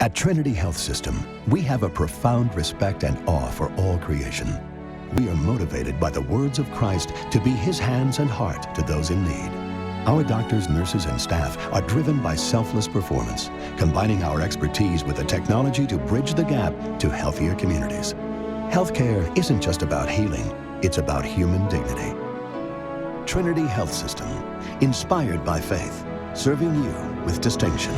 At Trinity Health System, we have a profound respect and awe for all creation. We are motivated by the words of Christ to be his hands and heart to those in need. Our doctors, nurses, and staff are driven by selfless performance, combining our expertise with the technology to bridge the gap to healthier communities. Healthcare isn't just about healing, it's about human dignity. Trinity Health System, inspired by faith, serving you with distinction.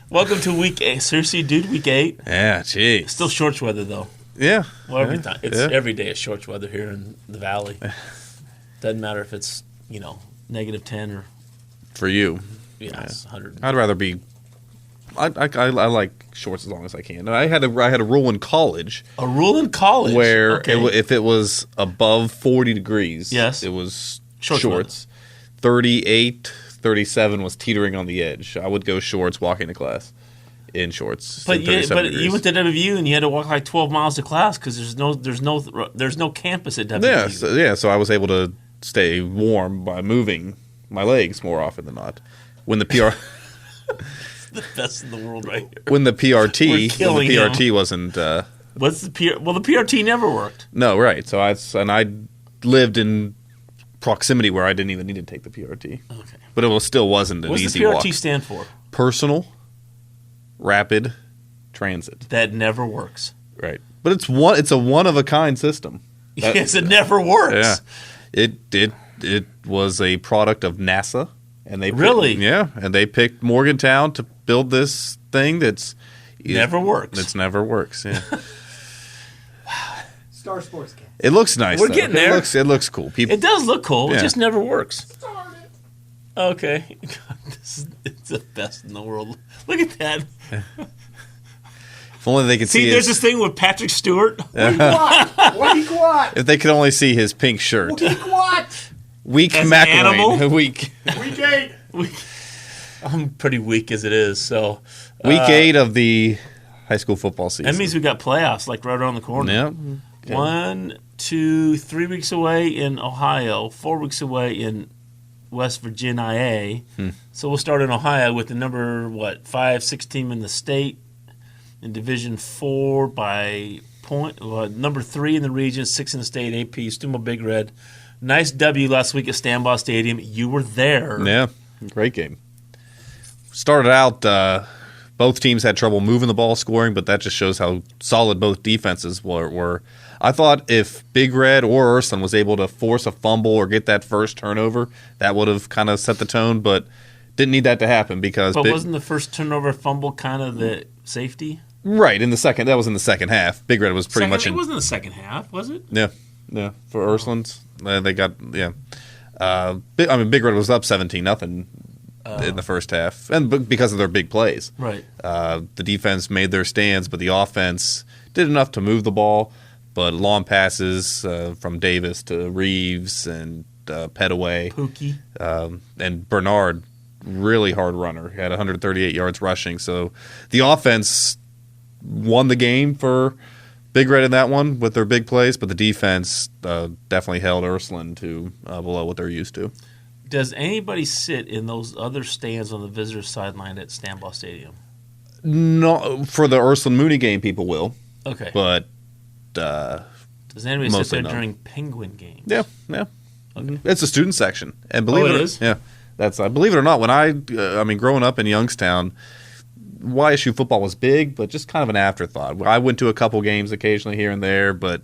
Welcome to week 8. Seriously, dude, week 8? Yeah, geez. Still shorts weather, though. Yeah. Well, every time. It's every day it's shorts weather here in the valley. Doesn't matter if it's, negative 10 or... For you. Yeah, it's 100. I'd rather be... I like shorts as long as I can. I had a rule in college. A rule in college? Where if it was above 40 degrees, yes, it was shorts. 38... 37 was teetering on the edge. I would go shorts walking to class in shorts. But you went to WVU and you had to walk like 12 miles to class because there's no campus at WVU. So I was able to stay warm by moving my legs more often than not. When the PR it's the best in the world right here. When the PRT wasn't what's the PR? Well, the PRT never worked. No, right. So I lived in proximity where I didn't even need to take the PRT. Okay. But it still wasn't an easy walk. What's the PRT stand for? Personal Rapid Transit. That never works. Right. But it's a one-of-a-kind system. Yes, it never works. Yeah. It was a product of NASA. And they and they picked Morgantown to build this thing that's... Never works. It never works, yeah. Star Sports Cast. It looks nice. We're getting there. It looks cool. It does look cool. Yeah. It just never works. Start it. Okay. It's the best in the world. Look at that. If only they could see there's this thing with Patrick Stewart. Week what? If they could only see his pink shirt. Week what? Weak As McElwain. an animal? Week 8. I'm pretty weak as it is. So Week 8 of the high school football season. That means we got playoffs like right around the corner. Yeah. Okay. 1, 2, 3 weeks away in Ohio, 4 weeks away in West Virginia. So we'll start in Ohio with the number 5, 6 team in the state, in Division 4 by point. Number 3 in the region, 6 in the state. AP Steubenville Big Red. Nice W last week at Stambaugh Stadium. You were there. Yeah, great game. Started out, both teams had trouble moving the ball, scoring, but that just shows how solid both defenses were. I thought if Big Red or Ursuline was able to force a fumble or get that first turnover, that would have kind of set the tone, but didn't need that to happen because... But wasn't the first turnover fumble kind of the safety? Right, that was in the second half. Big Red was pretty much... It wasn't the second half, was it? Yeah, for Ursuline's. They got, Big Red was up 17-0 in the first half, and because of their big plays. Right. The defense made their stands, but the offense did enough to move the ball. But long passes from Davis to Reeves and Petaway. Pookie. And Bernard, really hard runner. He had 138 yards rushing. So the offense won the game for Big Red in that one with their big plays, but the defense definitely held Ursuline to below what they're used to. Does anybody sit in those other stands on the visitor sideline at Stambaugh Stadium? No, for the Ursuline Mooney game, people will. Okay. But does anybody sit there during Penguin games? Yeah. Okay. It's a student section, and believe it is. Yeah, that's believe it or not. When I growing up in Youngstown, YSU football was big, but just kind of an afterthought. I went to a couple games occasionally here and there, but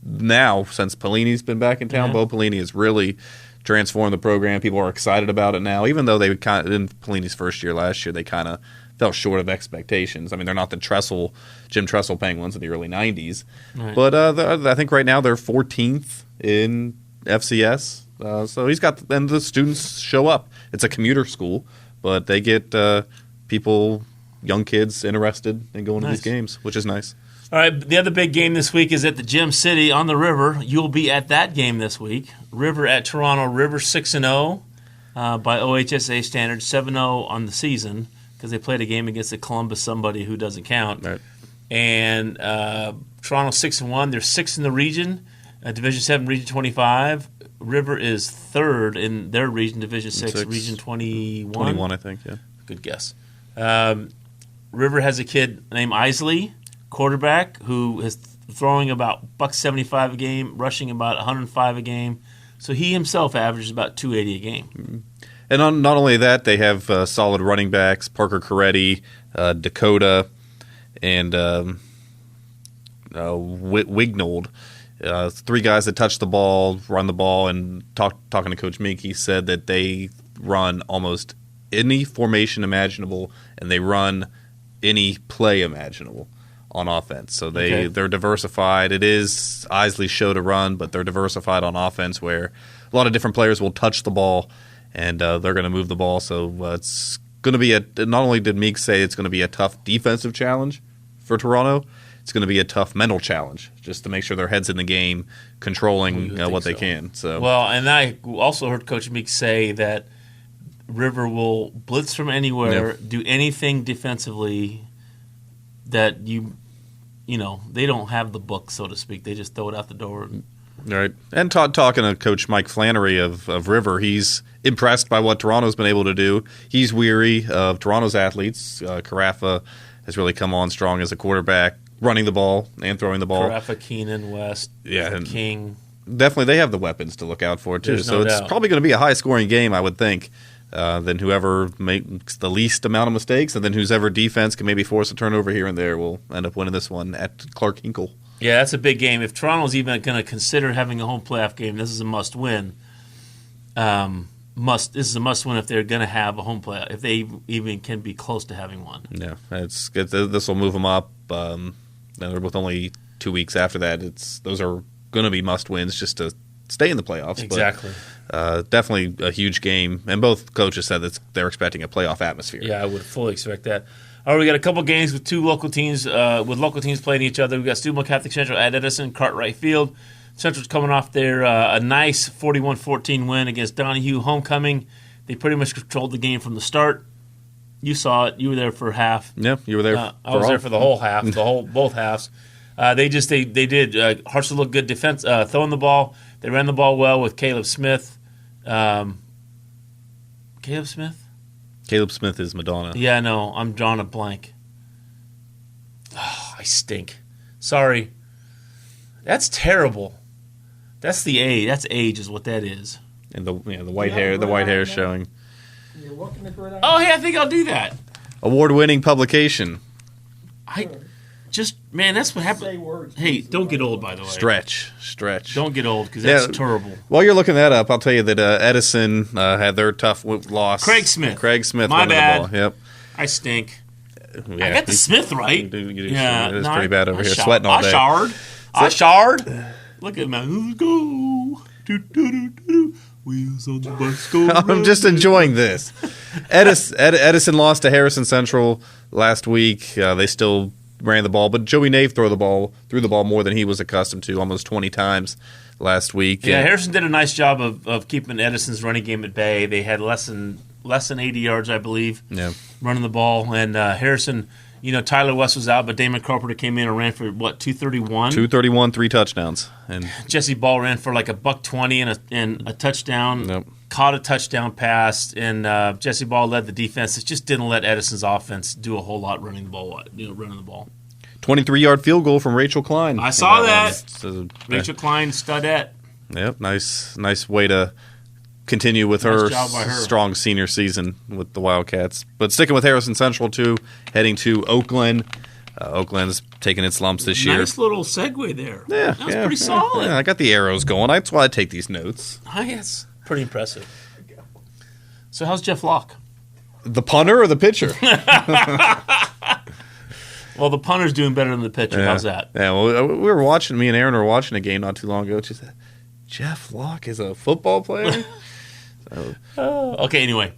now since Pelini's been back in town, Bo Pelini has really transformed the program. People are excited about it now, even though they kind of in Pelini's first year last year, they kind of fell short of expectations. I mean, they're not the Jim Tressel Penguins in the early 90s. Right. But I think right now they're 14th in FCS. So he's got – and the students show up. It's a commuter school, but they get people, young kids, interested in going to these games, which is nice. All right, the other big game this week is at the Gem City on the river. You'll be at that game this week. River at Toronto. River 6-0 by OHSA standards, 7-0 on the season because they played a game against the Columbus somebody who doesn't count. Right. And Toronto 6-1. They're 6th in the region, Division 7, Region 25. River is 3rd in their region, Division 6, Region 21. 21, I think, yeah. Good guess. River has a kid named Isley, quarterback, who is throwing about $175 a game, rushing about 105 a game. So he himself averages about 280 a game. And not only that, they have solid running backs, Parker Coretti, Dakota, and Wignold. 3 guys that touch the ball, run the ball, and talking to Coach Meek, he said that they run almost any formation imaginable, and they run any play imaginable on offense. So they're diversified. It is Isley's show to run, but they're diversified on offense where a lot of different players will touch the ball, and they're going to move the ball. So it's going to be not only did Meek say it's going to be a tough defensive challenge for Toronto, it's going to be a tough mental challenge just to make sure their head's in the game, controlling what they can. So well, and I also heard Coach Meek say that River will blitz from anywhere, do anything defensively that they don't have the book, so to speak. They just throw it out the door. Right. And talking to Coach Mike Flannery of River, he's impressed by what Toronto's been able to do. He's weary of Toronto's athletes. Carafa has really come on strong as a quarterback, running the ball and throwing the ball. Carafa, Keenan, West, King. Definitely, they have the weapons to look out for, too. There's so no it's doubt. probably going to be a high-scoring game, I would think, than whoever makes the least amount of mistakes, and then whoever defense can maybe force a turnover here and there will end up winning this one at Clark Hinkle. Yeah, that's a big game. If Toronto's even going to consider having a home playoff game, this is a must-win. This is a must-win if they're going to have a home playoff, if they even can be close to having one. Yeah, it's good. This will move them up. With only 2 weeks after that, those are going to be must-wins just to stay in the playoffs. Exactly. But, definitely a huge game, and both coaches said that they're expecting a playoff atmosphere. Yeah, I would fully expect that. All right, we got a couple games with two local teams, playing each other. We got Steubenville Catholic Central at Edison, Cartwright Field. Central's coming off their a nice 41-14 win against Donahue homecoming. They pretty much controlled the game from the start. You saw it. You were there for half. Yeah, you were there. I was there for the whole half, both halves. They did. Hartson looked good defense, throwing the ball. They ran the ball well with Caleb Smith. Caleb Smith? Caleb Smith is Madonna. Yeah, no, I'm drawing a blank. Oh, I stink. Sorry. That's terrible. That's the age. That's age is what that is. And the white hair, is showing. You're looking at Grid Oh, hey, I think I'll do that. Award-winning publication. That's what happened. Say words. Hey, don't get old, by the way. Stretch. Don't get old because that's terrible. While you're looking that up, I'll tell you that Edison had their tough loss. Craig Smith. My My bad. The ball. Yep. I stink. Yeah, I got the Smith right. It's pretty bad over here. Sweating all day. I showered. Look at my who's go. Do. Wheels on the bus go. I'm just enjoying this. Edison lost to Harrison Central last week. They still ran the ball, but Joey Nave threw the ball more than he was accustomed to, almost 20 times last week. Yeah, Harrison did a nice job of keeping Edison's running game at bay. They had less than 80 yards, I believe, running the ball. And Harrison, Tyler West was out, but Damon Carpenter came in and ran for, 231? 231, 3 touchdowns. And Jesse Ball ran for like $120 and a touchdown. Yep. Caught a touchdown pass, and Jesse Ball led the defense. It just didn't let Edison's offense do a whole lot running the ball. 23-yard field goal from Rachel Klein. I saw that. So, Rachel Klein, studette. Yep, nice way to continue with her strong senior season with the Wildcats. But sticking with Harrison Central, too, heading to Oakland. Oakland's taking its lumps this year. Nice little segue there. Yeah, that was pretty solid. Yeah, I got the arrows going. That's why I take these notes. Yes. Pretty impressive. So how's Jeff Locke? The punter or the pitcher? Well, the punter's doing better than the pitcher. Yeah. How's that? Yeah, well, me and Aaron were watching a game not too long ago. She said, Jeff Locke is a football player? Okay, anyway.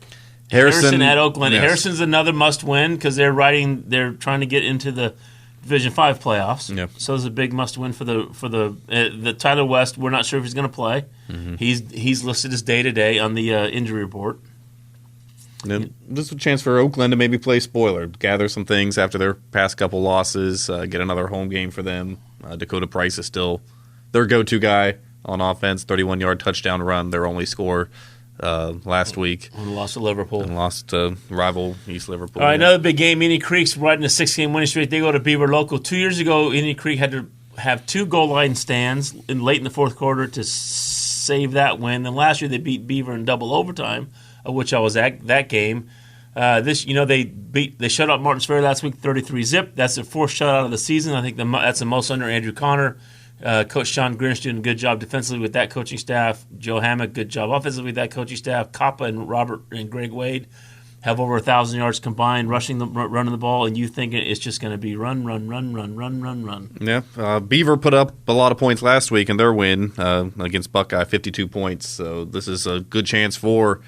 Harrison at Oakland. Yes. Harrison's another must-win because they're trying to get into the Division 5 playoffs. Yep. So it's a big must-win for the Tyler West. We're not sure if he's going to play. Mm-hmm. He's listed as day-to-day on the injury report. And this is a chance for Oakland to maybe play spoiler, gather some things after their past couple losses, get another home game for them. Dakota Price is still their go-to guy on offense, 31-yard touchdown run, their only score last week. And lost to Liverpool. And lost to rival East Liverpool. All right, another big game. Indian Creek's riding a 6-game winning streak. They go to Beaver Local. 2 years ago, Indian Creek had to have 2 goal line stands late in the fourth quarter to save that win. Then last year they beat Beaver in double overtime, of which I was at that game. They shut out Martins Ferry last week 33-0. That's their 4th shutout of the season. I think that's the most under Andrew Connor. Coach Sean Grinch doing a good job defensively with that coaching staff. Joe Hammock, good job offensively with that coaching staff. Kappa and Robert and Greg Wade have over 1,000 yards combined running the ball, and you think it's just going to be run. Yeah, Beaver put up a lot of points last week in their win against Buckeye, 52 points. So this is a good chance for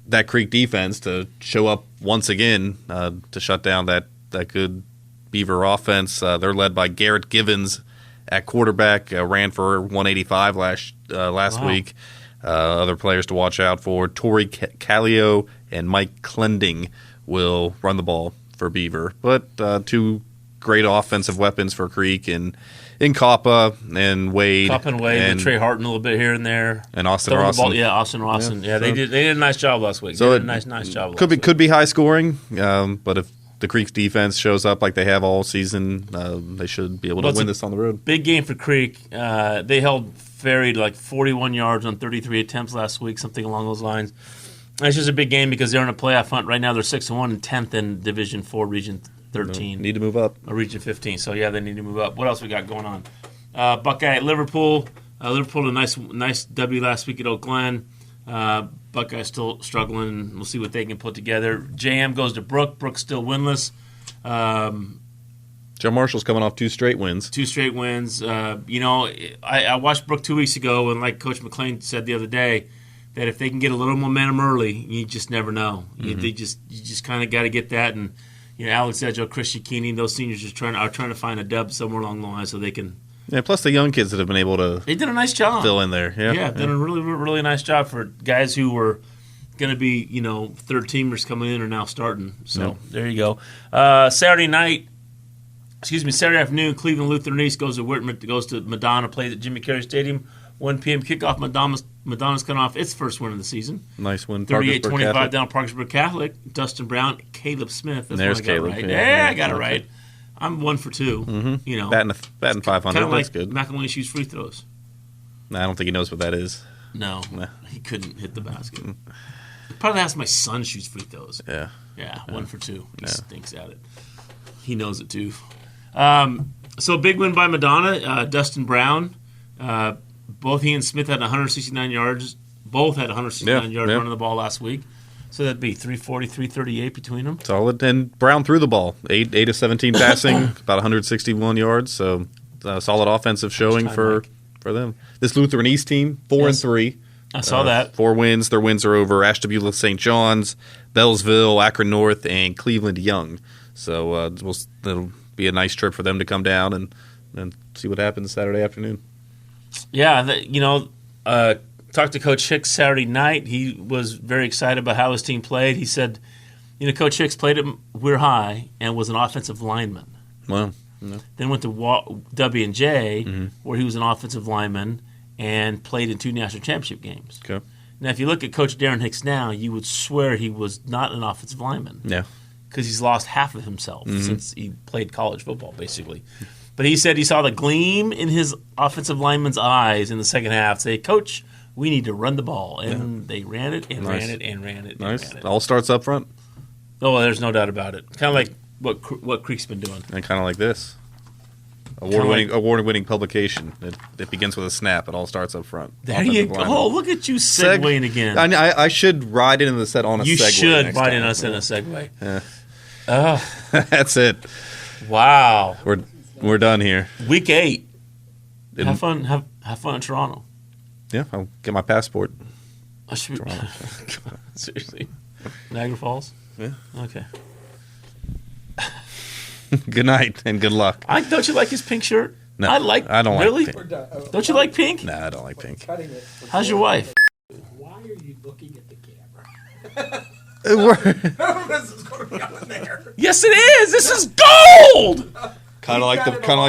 that Creek defense to show up once again to shut down that good Beaver offense. They're led by Garrett Givens at quarterback, ran for 185 last week. Other players to watch out for: Torrey Callio and Mike Klending will run the ball for Beaver. But 2 great offensive weapons for Creek in Kappa and Wade. And Trey Harton a little bit here and there. And Austin Rawson. Austin Rawson. Yeah, they did a nice job last week. So they did a nice job. Could be high scoring, but if the Creek's defense shows up like they have all season, they should be able to win this on the road. Big game for Creek. They held Ferry to like 41 yards on 33 attempts last week, something along those lines. It's just a big game because they're in a playoff hunt right now. They're 6-1 and 10th in Division 4, Region 13. Need to move up. Region 15. So yeah, they need to move up. What else we got going on? Buckeye at Liverpool. Liverpool a nice W last week at Oak Glen. Buckeye still struggling. We'll see what they can put together. JM goes to Brooke. Brooke's still winless. Joe Marshall's coming off 2 straight wins. 2 straight wins. I watched Brooke 2 weeks ago, and like Coach McLean said the other day, that if they can get a little momentum early, you just never know. Mm-hmm. You just kind of got to get that. And Alex Edgel, Chris Yekini, those seniors are trying to find a dub somewhere along the line so they can. Yeah, plus the young kids that have been able to. They did a nice job. Fill in there. Yeah, done a really, really nice job for guys who were going to be, third teamers coming in or now starting. So There you go. Saturday afternoon, Cleveland Lutheran East goes to Madonna, plays at Jimmy Carey Stadium. 1 p.m. kickoff. Madonna's coming off its first win of the season. Nice win. 38-25 down Parkersburg Catholic. Dustin Brown, Caleb Smith. That's There's one I got Caleb. right. Yeah, I got it right. I'm 1 for 2. Mm-hmm. Batting 500. Kind of That's like good. McElwain shoots free throws. I don't think he knows what that is. No, he couldn't hit the basket. Probably asked my son shoots free throws. Yeah, 1 for 2. He stinks at it. He knows it too. So big win by Madonna. Dustin Brown. Both he and Smith had 169 yards. Both had 169 yards running the ball last week. So that'd be 340, 338 between them. Solid. And Brown threw the ball. 8 of 17 passing, about 161 yards. So solid offensive showing for them. This Lutheran East team, 4-3. I saw that. 4 wins. Their wins are over Ashtabula St. John's, Bellsville, Akron North, and Cleveland Young. So it'll be a nice trip for them to come down and see what happens Saturday afternoon. Yeah, talked to Coach Hicks Saturday night. He was very excited about how his team played. He said, Coach Hicks played at Weir High and was an offensive lineman. Wow. Yeah. Then went to W&J, where he was an offensive lineman and played in 2 national championship games. Okay. Now, if you look at Coach Darren Hicks now, you would swear he was not an offensive lineman. Yeah. Because he's lost half of himself since he played college football, basically. But he said he saw the gleam in his offensive lineman's eyes in the second half say, Coach, we need to run the ball. And they ran it and ran it and ran it. Nice. And ran it. All starts up front. Oh, there's no doubt about it. Kind of like what Creek's been doing. And kind of like this. Award-winning publication. It begins with a snap. It all starts up front. There you go. Oh, look at you segueing again. I should ride into the set on a segue. You should ride in us in a segue. Yeah. That's it. Wow. We're done here. Week 8. Have fun. Have fun in Toronto. Yeah, I'll get my passport. Seriously. Niagara Falls? Yeah. Okay. Good night and good luck. Don't you like his pink shirt? No, I don't really? Like pink. Don't you like pink? No, I don't like pink. How's your wife? Why are you looking at the camera? This is going to be on there. Yes, it is. This is gold. Kind of like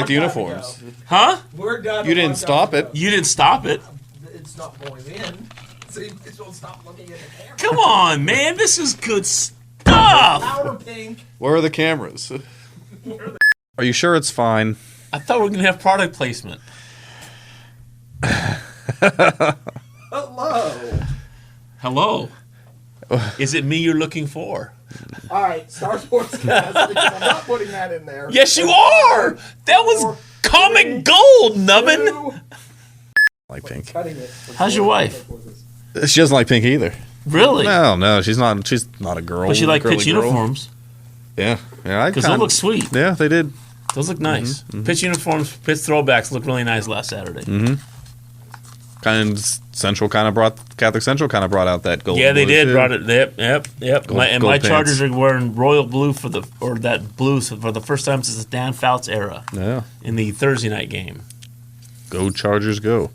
the uniforms. Huh? We're done. You didn't stop it. You didn't stop it. It's not going in. So you don't stop looking at the camera. Come on, man. This is good stuff. Powder pink. Where are the cameras? Are you sure it's fine? I thought we were going to have product placement. Hello. Is it me you're looking for? All right, Star Sports Cast. I'm not putting that in there. Yes, you are. That was comic gold, nubbin. Like pink. How's your wife? She doesn't like pink either. Really? No, she's not a girl. But she liked girly pitch girl. uniforms. Yeah. Because those look sweet. Yeah, they did. Those look nice. Pitch uniforms, pitch throwbacks look really nice last Saturday. Catholic Central kind of brought out that gold. Yeah, they blue, did. too. Brought it. Yep. Gold My pants. Chargers are wearing royal blue for the first time since the Dan Fouts era. Yeah. In the Thursday night game. Go Chargers, go.